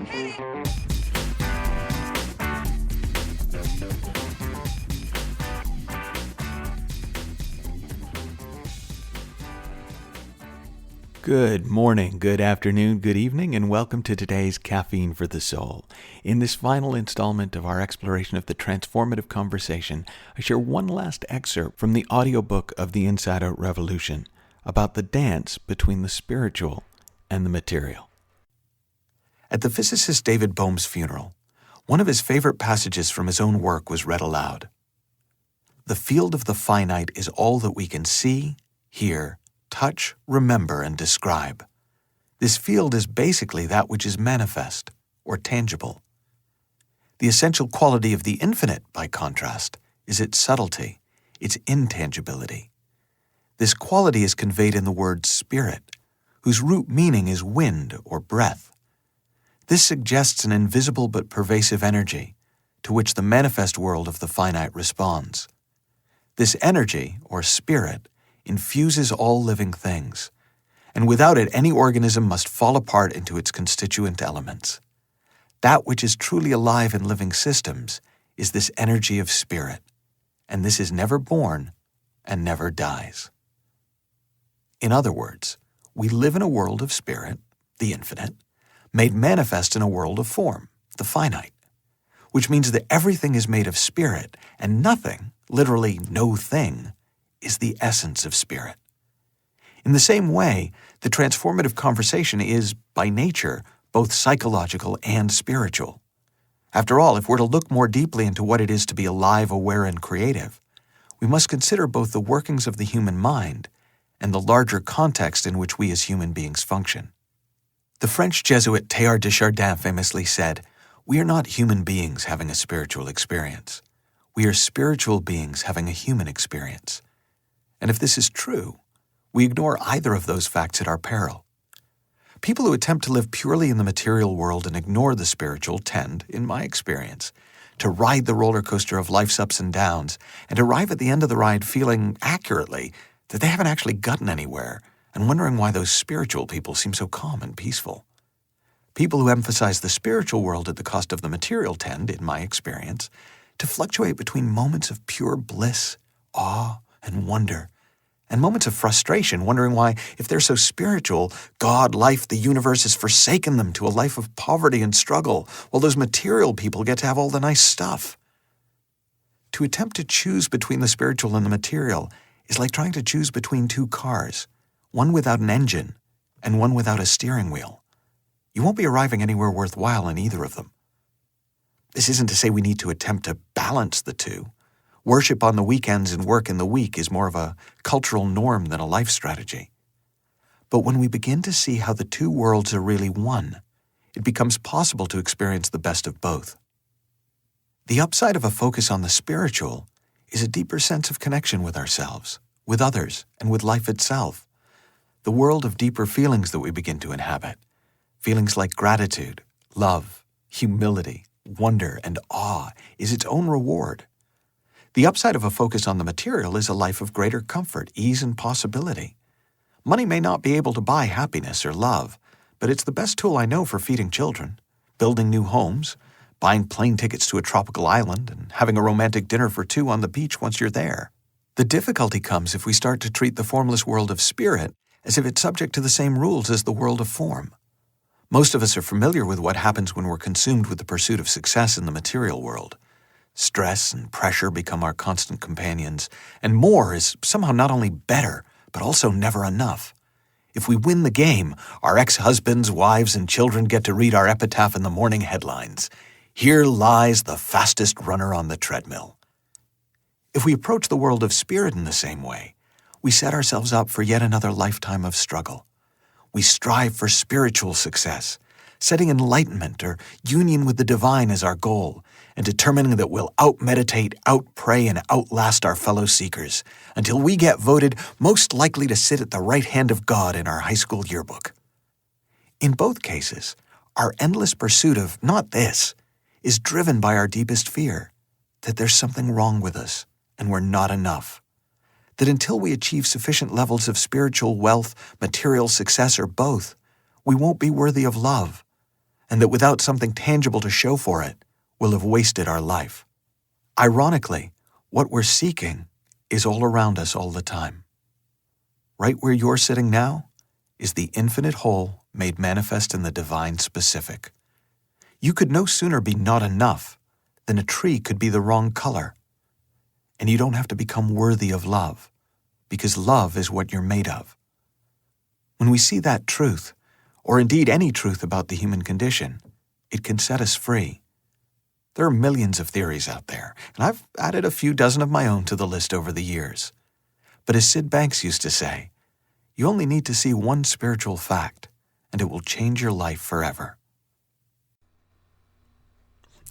Good morning, good afternoon, good evening, and welcome to today's Caffeine for the Soul. In this final installment of our exploration of the transformative conversation, I share one last excerpt from the audiobook of The Inside Out Revolution about the dance between the spiritual and the material. At the physicist David Bohm's funeral, one of his favorite passages from his own work was read aloud. "The field of the finite is all that we can see, hear, touch, remember, and describe. This field is basically that which is manifest, or tangible. The essential quality of the infinite, by contrast, is its subtlety, its intangibility. This quality is conveyed in the word spirit, whose root meaning is wind or breath. This suggests an invisible but pervasive energy, to which the manifest world of the finite responds. This energy, or spirit, infuses all living things, and without it any organism must fall apart into its constituent elements. That which is truly alive in living systems is this energy of spirit, and this is never born and never dies." In other words, we live in a world of spirit, the infinite, made manifest in a world of form, the finite, which means that everything is made of spirit, and nothing, literally no thing, is the essence of spirit. In the same way, the transformative conversation is, by nature, both psychological and spiritual. After all, if we're to look more deeply into what it is to be alive, aware, and creative, we must consider both the workings of the human mind and the larger context in which we as human beings function. The French Jesuit Teilhard de Chardin famously said, "We are not human beings having a spiritual experience. We are spiritual beings having a human experience." And if this is true, we ignore either of those facts at our peril. People who attempt to live purely in the material world and ignore the spiritual tend, in my experience, to ride the roller coaster of life's ups and downs and arrive at the end of the ride feeling accurately that they haven't actually gotten anywhere and wondering why those spiritual people seem so calm and peaceful. People who emphasize the spiritual world at the cost of the material tend, in my experience, to fluctuate between moments of pure bliss, awe, and wonder, and moments of frustration, wondering why, if they're so spiritual, God, life, the universe has forsaken them to a life of poverty and struggle, while those material people get to have all the nice stuff. To attempt to choose between the spiritual and the material is like trying to choose between two cars, one without an engine and one without a steering wheel. You won't be arriving anywhere worthwhile in either of them. This isn't to say we need to attempt to balance the two. Worship on the weekends and work in the week is more of a cultural norm than a life strategy. But when we begin to see how the two worlds are really one, it becomes possible to experience the best of both. The upside of a focus on the spiritual is a deeper sense of connection with ourselves, with others, and with life itself. The world of deeper feelings that we begin to inhabit, feelings like gratitude, love, humility, wonder, and awe, is its own reward. The upside of a focus on the material is a life of greater comfort, ease, and possibility. Money may not be able to buy happiness or love, but it's the best tool I know for feeding children, building new homes, buying plane tickets to a tropical island, and having a romantic dinner for two on the beach once you're there. The difficulty comes if we start to treat the formless world of spirit as if it's subject to the same rules as the world of form. Most of us are familiar with what happens when we're consumed with the pursuit of success in the material world. Stress and pressure become our constant companions, and more is somehow not only better, but also never enough. If we win the game, our ex-husbands, wives, and children get to read our epitaph in the morning headlines. "Here lies the fastest runner on the treadmill." If we approach the world of spirit in the same way, we set ourselves up for yet another lifetime of struggle. We strive for spiritual success, setting enlightenment or union with the divine as our goal, and determining that we'll out-meditate, out-pray, and outlast our fellow seekers until we get voted most likely to sit at the right hand of God in our high school yearbook. In both cases, our endless pursuit of not this is driven by our deepest fear, that there's something wrong with us and we're not enough. That until we achieve sufficient levels of spiritual wealth, material success, or both, we won't be worthy of love, and that without something tangible to show for it, we'll have wasted our life. Ironically, what we're seeking is all around us all the time. Right where you're sitting now is the infinite whole made manifest in the divine specific. You could no sooner be not enough than a tree could be the wrong color. And you don't have to become worthy of love, because love is what you're made of. When we see that truth, or indeed any truth about the human condition, it can set us free. There are millions of theories out there, and I've added a few dozen of my own to the list over the years. But as Sid Banks used to say, you only need to see one spiritual fact, and it will change your life forever.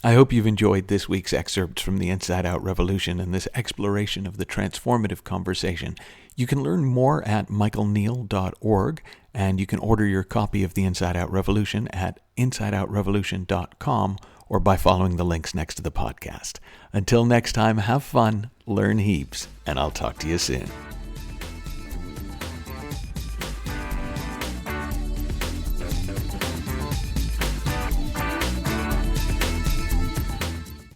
I hope you've enjoyed this week's excerpts from the Inside Out Revolution and this exploration of the transformative conversation. You can learn more at michaelneill.org, and you can order your copy of the Inside Out Revolution at insideoutrevolution.com or by following the links next to the podcast. Until next time, have fun, learn heaps, and I'll talk to you soon.